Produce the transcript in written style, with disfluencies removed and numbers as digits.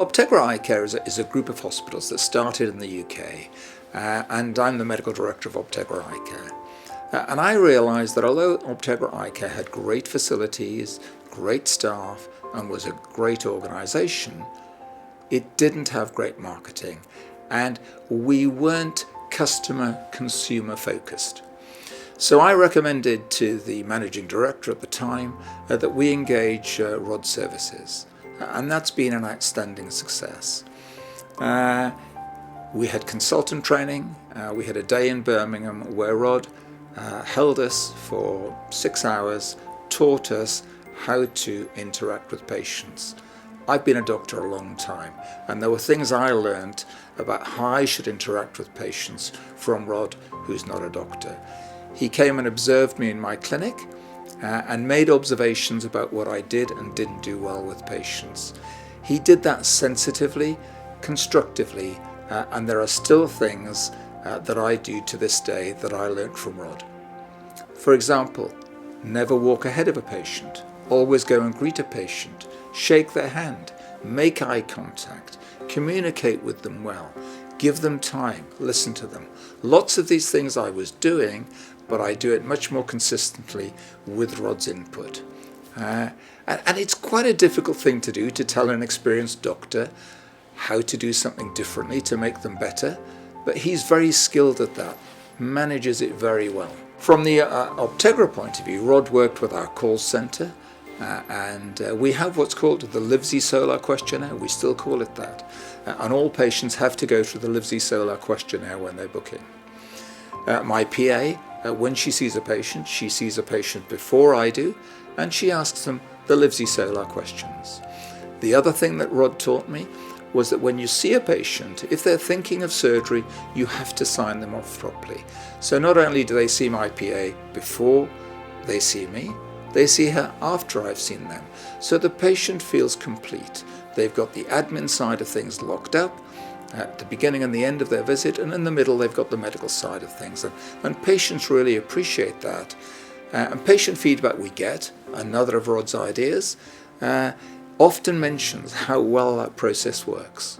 Optegra Eye Care is a group of hospitals that started in the UK, and I'm the medical director of Optegra Eye Care. And I realised that although Optegra Eye Care had great facilities, great staff, and was a great organisation, it didn't have great marketing, and we weren't consumer focused. So I recommended to the managing director at the time that we engage Rod Services, and that's been an outstanding success. We had consultant training. We had a day in Birmingham where Rod held us for 6 hours, taught us how to interact with patients. I've been a doctor a long time, and there were things I learned about how I should interact with patients from Rod, who's not a doctor. He came and observed me in my clinic and made observations about what I did and didn't do well with patients. He did that sensitively, constructively, and there are still things that I do to this day that I learnt from Rod. For example, never walk ahead of a patient. Always go and greet a patient, shake their hand, make eye contact, communicate with them well, give them time, listen to them. Lots of these things I was doing, but I do it much more consistently with Rod's input. And it's quite a difficult thing to do, to tell an experienced doctor how to do something differently to make them better, but he's very skilled at that, manages it very well. From the Optegra point of view, Rod worked with our call centre, and we have what's called the LiveseySolar questionnaire. We still call it that, and all patients have to go through the LiveseySolar questionnaire when they're booking. My PA, when she sees a patient before I do, and she asks them the LiveseySolar questions. The other thing that Rod taught me was that when you see a patient, if they're thinking of surgery, you have to sign them off properly. So not only do they see my PA before they see me, they see her after I've seen them. So the patient feels complete. They've got the admin side of things locked up at the beginning and the end of their visit, and in the middle they've got the medical side of things. And patients really appreciate that. And patient feedback we get, another of Rod's ideas, often mentions how well that process works.